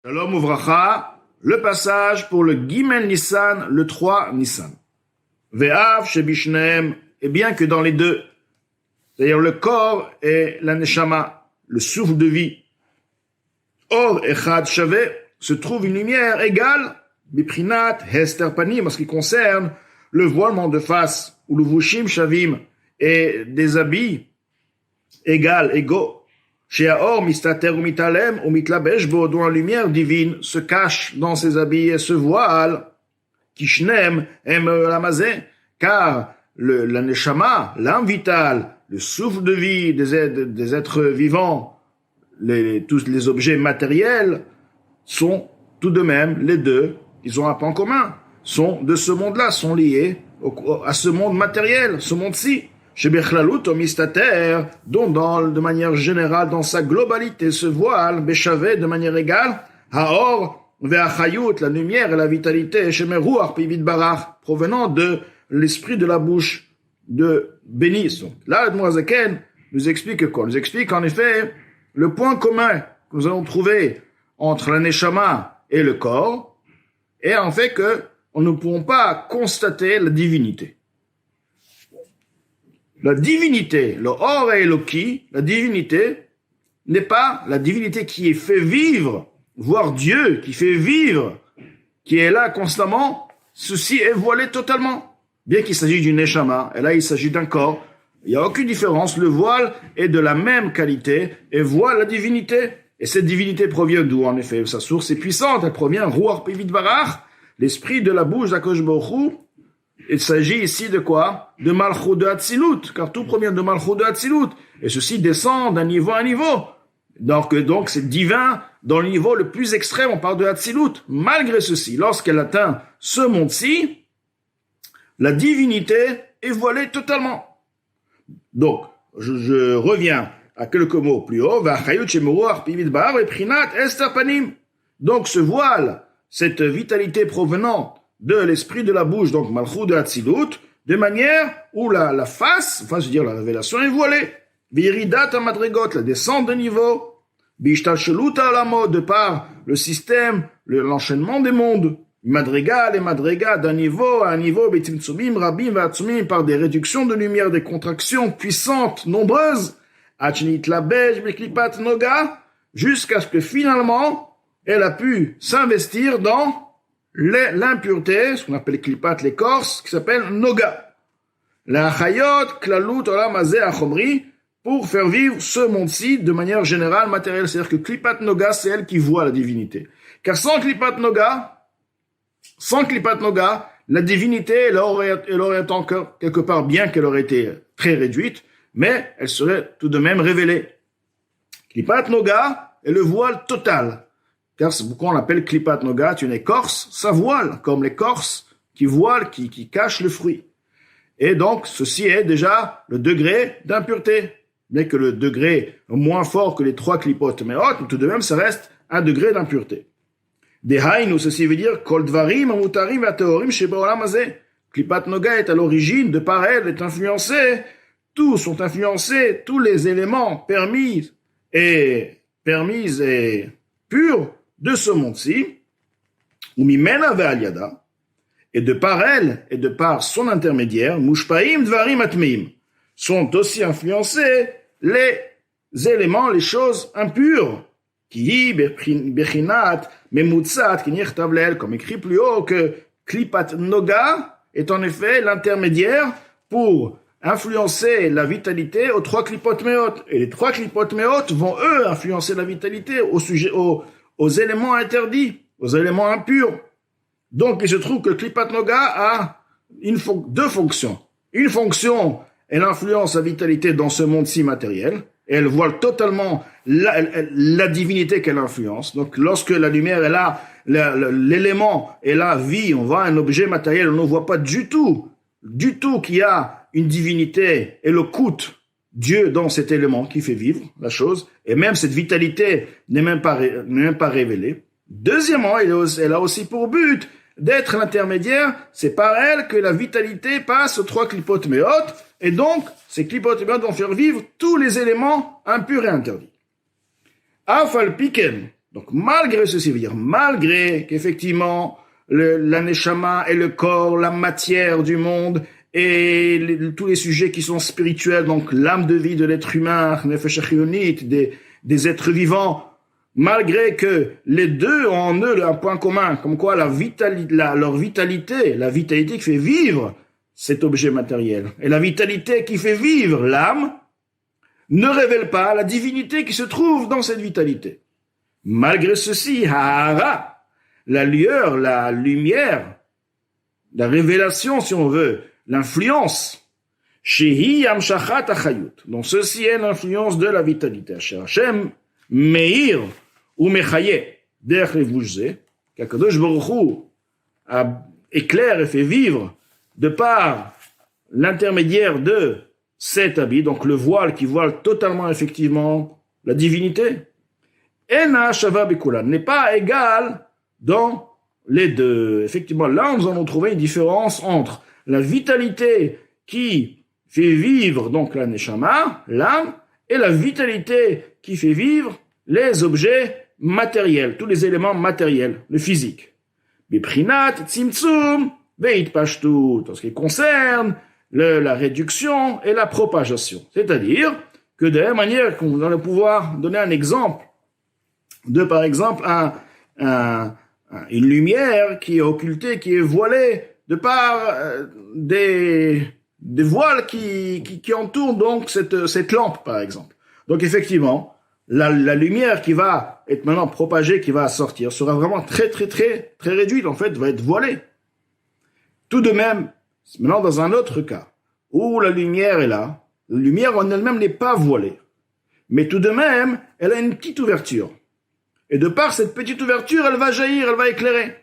Shalom Uvracha, le passage pour le Gimel Nissan, le 3 Nissan. Ve'av shebishneem, et bien que dans les deux, c'est-à-dire le corps et la neshama, le souffle de vie, or echad shavé, se trouve une lumière égale, biprinat hester panim, en ce qui concerne le voilement de face, ou le vushim shavim, et des habits égaux. Chez Aor, mistater ou mitalem, ou mitlabesh bo, dont la lumière divine se cache dans ses habits et se voile, kishnem, lamazé, car la neshama, l'âme vitale, le souffle de vie des êtres vivants, tous les objets matériels, sont tout de même, les deux, ils ont un point commun, sont de ce monde-là, sont liés à ce monde matériel, ce monde-ci. Chez Bechlalut, au mistater, dont de manière générale, dans sa globalité, se voile, Bechavé, de manière égale, Haor, Ve'achayut, la lumière et la vitalité, chez Meruach, Pibit Barach, provenant de l'esprit de la bouche de bénis. Donc, là, le Moazaken nous explique quoi? Nous explique, en effet, le point commun que nous allons trouver entre la Neshama et le corps, et en fait que on ne pourrons pas constater la divinité. La divinité, le Or et Eloki, la divinité n'est pas la divinité qui est fait vivre, voire Dieu qui fait vivre, qui est là constamment, ceci est voilé totalement. Bien qu'il s'agisse d'une neshama, et là il s'agit d'un corps, il n'y a aucune différence, le voile est de la même qualité et voile la divinité. Et cette divinité provient d'où en effet? Sa source est puissante, elle provient, Ruach Pivit Barach, l'esprit de la bouche d'Akadosh Baruch Hu. Il s'agit ici de quoi? De Malchut de Hatzilut, car tout provient de Malchut de Hatzilut. Et ceci descend d'un niveau à un niveau. Donc c'est divin dans le niveau le plus extrême, on parle de Hatzilut. Malgré ceci, lorsqu'elle atteint ce monde-ci, la divinité est voilée totalement. Donc, je reviens à quelques mots plus haut. Donc ce voile, cette vitalité provenant de l'esprit de la bouche, donc Malchut de Hatzilut, de manière où la face, enfin je veux dire la révélation est voilée. Viridat amadregot, la descente de niveau. Bishtalshelut alamo, de par le système, l'enchaînement des mondes. Madriga, les madriga d'un niveau à un niveau, betimtsumim, rabim, vatsumim, par des réductions de lumière, des contractions puissantes, nombreuses. Achnit labej, beklipat noga, jusqu'à ce que finalement, elle a pu s'investir dans l'impureté, ce qu'on appelle klipat, l'écorce, qui s'appelle noga. La chayot, klalut, olam hazeh achomri, pour faire vivre ce monde-ci de manière générale, matérielle. C'est-à-dire que klipat noga, c'est elle qui voit la divinité. Car sans klipat noga, la divinité, elle aurait encore quelque part, bien qu'elle aurait été très réduite, mais elle serait tout de même révélée. Klipat noga est le voile total. Car c'est pourquoi on l'appelle klipat noga, une écorce, ça voile, comme l'écorce qui voile, qui cache le fruit. Et donc, ceci est déjà le degré d'impureté. Bien que le degré est moins fort que les 3 klipot meot, tout de même, ça reste un degré d'impureté. Dehainu, ceci veut dire, kol dvarim amutarim vateorim shebaolam hazeh. Klipat noga est à l'origine, de par elle, est influencée, tous sont influencés, tous les éléments permis et purs de ce monde-ci, ou mimena ve'al-yada, et de par elle, et de par son intermédiaire, mushpaim dvarim atmeim, sont aussi influencés les éléments, les choses impures, qui bechinat memutzat kinir tavlel, comme écrit plus haut que klipat noga est en effet l'intermédiaire pour influencer la vitalité aux 3 klipot meot. Et les 3 klipot meot vont eux influencer la vitalité aux éléments interdits, aux éléments impurs. Donc, il se trouve que klipat noga a deux fonctions. Une fonction, elle influence la vitalité dans ce monde-ci matériel, et elle voile totalement la divinité qu'elle influence. Donc, lorsque la lumière est là, l'élément est là, vie, on voit un objet matériel, on ne voit pas du tout qu'il y a une divinité, et le coût Dieu dans cet élément qui fait vivre la chose, et même cette vitalité n'est même pas révélée. Deuxièmement, elle a aussi pour but d'être l'intermédiaire, c'est par elle que la vitalité passe aux 3 klipot meot, et donc, ces klipot meot vont faire vivre tous les éléments impurs et interdits. Afal piken, Donc, malgré ceci, veut dire, malgré qu'effectivement, la neshama et le corps, la matière du monde, et tous les sujets qui sont spirituels, donc l'âme de vie de l'être humain, nefesh achionit, des êtres vivants, malgré que les deux ont en eux un point commun, comme quoi leur vitalité, la vitalité qui fait vivre cet objet matériel, et la vitalité qui fait vivre l'âme, ne révèle pas la divinité qui se trouve dans cette vitalité. Malgré ceci, ha'ara, la lueur, la lumière, la révélation, si on veut, l'influence, shehi amshachat achayut. Donc ceci est l'influence de la vitalité. Hashem meir ou mechaye derech levuzé, qu'Akadosh Baruch Hu éclaire et fait vivre de par l'intermédiaire de cet habit, donc le voile qui voile totalement effectivement la divinité. Ena shava bekulan n'est pas égal dans les deux. Effectivement, là, nous allons trouver une différence entre la vitalité qui fait vivre donc la neshama, l'âme, et la vitalité qui fait vivre les objets matériels, tous les éléments matériels, le physique. Biprinat tzimtzum veit pashtut, en ce qui concerne la réduction et la propagation. C'est-à-dire que de la même manière qu'on va pouvoir donner un exemple de, par exemple, une lumière qui est occultée, qui est voilée de par des voiles qui entourent donc cette lampe, par exemple. Donc effectivement, la lumière qui va être maintenant propagée, qui va sortir, sera vraiment très réduite, en fait, va être voilée. Tout de même, maintenant dans un autre cas, où la lumière est là, la lumière en elle-même n'est pas voilée, mais tout de même, elle a une petite ouverture. Et de par cette petite ouverture, elle va jaillir, elle va éclairer.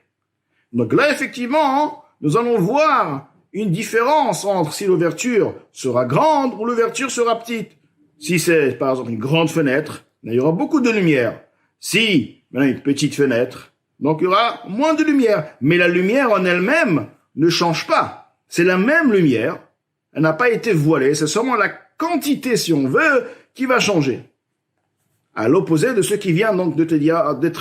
Donc là, effectivement, nous allons voir une différence entre si l'ouverture sera grande ou l'ouverture sera petite. Si c'est, par exemple, une grande fenêtre, il y aura beaucoup de lumière. Si, une petite fenêtre, donc il y aura moins de lumière. Mais la lumière en elle-même ne change pas. C'est la même lumière. Elle n'a pas été voilée. C'est seulement la quantité, si on veut, qui va changer. À l'opposé de ce qui vient donc d'être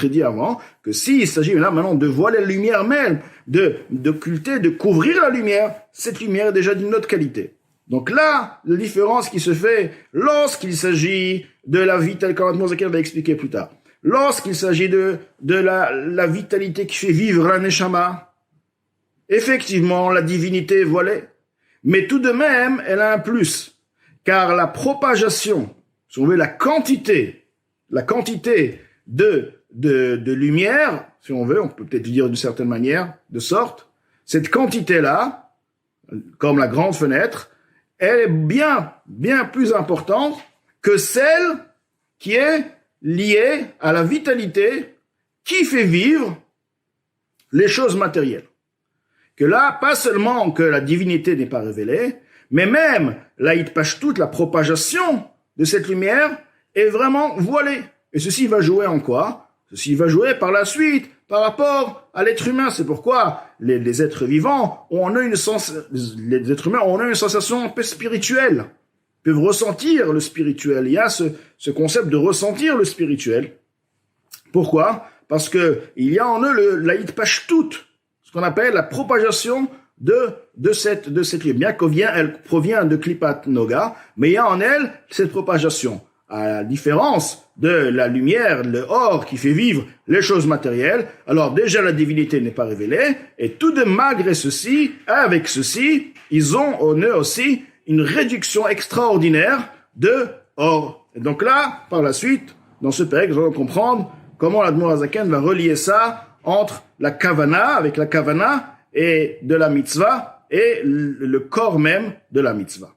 dit avant, que s'il s'agit là maintenant de voiler la lumière même, d'occulter, de couvrir la lumière, cette lumière est déjà d'une autre qualité. Donc là, la différence qui se fait lorsqu'il s'agit de la vitalité, comme Mozaken va expliquer plus tard, lorsqu'il s'agit de la vitalité qui fait vivre la neshama, effectivement, la divinité est voilée, mais tout de même, elle a un plus, car la propagation, si on veut la quantité de lumière, si on veut, on peut peut-être dire d'une certaine manière, de sorte, cette quantité-là, comme la grande fenêtre, elle est bien plus importante que celle qui est liée à la vitalité qui fait vivre les choses matérielles. Que là, pas seulement que la divinité n'est pas révélée, mais même la hitpashtut, la propagation de cette lumière, est vraiment voilée. Et ceci va jouer en quoi? Ceci va jouer par la suite, par rapport à l'être humain. C'est pourquoi les êtres vivants les êtres humains ont une sensation un peu spirituelle. Ils peuvent ressentir le spirituel. Il y a ce concept de ressentir le spirituel. Pourquoi? Parce que il y a en eux la hitpashtut, ce qu'on appelle la propagation de cette lumière, elle provient de Klipat Noga, mais il y a en elle cette propagation. À la différence de la lumière, le or qui fait vivre les choses matérielles, alors déjà la divinité n'est pas révélée, et tout de malgré ceci, avec ceci, ils ont en eux aussi une réduction extraordinaire de or. Et donc là, par la suite, dans ce période, nous allons comprendre comment l'Admor Hazaken va relier ça entre la kavana, avec la kavana, et de la mitzvah, et le corps même de la mitzvah.